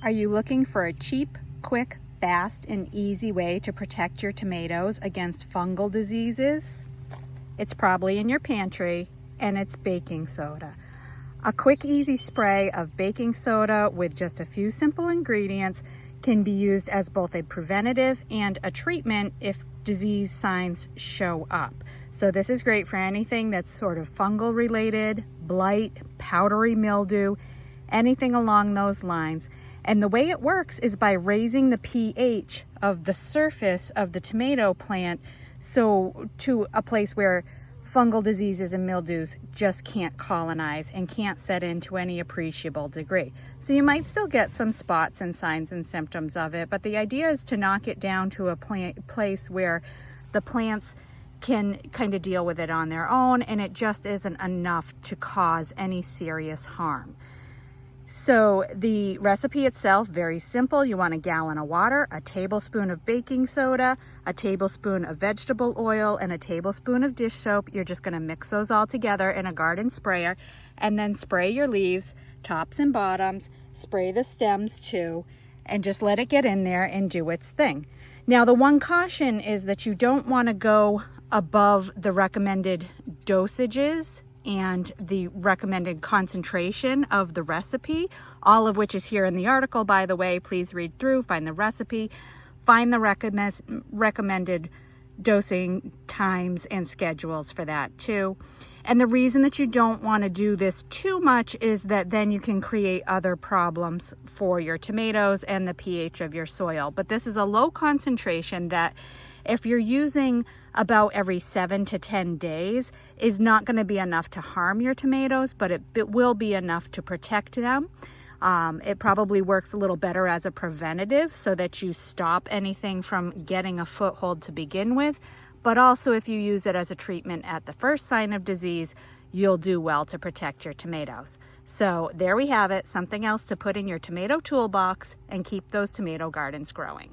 Are you looking for a cheap, quick, fast, and easy way to protect your tomatoes against fungal diseases? It's probably in your pantry, and it's baking soda. A quick, easy spray of baking soda with just a few simple ingredients can be used as both a preventative and a treatment if disease signs show up. So this is great for anything that's sort of fungal related, blight, powdery mildew, anything along those lines. And the way it works is by raising the pH of the surface of the tomato plant so to a place where fungal diseases and mildews just can't colonize and can't set in to any appreciable degree. So you might still get some spots and signs and symptoms of it, but the idea is to knock it down to a place where the plants can kind of deal with it on their own and it just isn't enough to cause any serious harm. So the recipe itself, very simple. You want a gallon of water, a tablespoon of baking soda, a tablespoon of vegetable oil, and a tablespoon of dish soap. You're just going to mix those all together in a garden sprayer and then spray your leaves, tops and bottoms, spray the stems too, and just let it get in there and do its thing. Now, the one caution is that you don't want to go above the recommended dosages and the recommended concentration of the recipe, all of which is here in the article, by the way. Please read through, find the recipe, find the recommended dosing times and schedules for that too. And the reason that you don't want to do this too much is that then you can create other problems for your tomatoes and the pH of your soil. But this is a low concentration that if you're using about every 7 to 10 days is not going to be enough to harm your tomatoes, but it will be enough to protect them. It probably works a little better as a preventative so that you stop anything from getting a foothold to begin with. But also if you use it as a treatment at the first sign of disease, you'll do well to protect your tomatoes. So there we have it, something else to put in your tomato toolbox and keep those tomato gardens growing.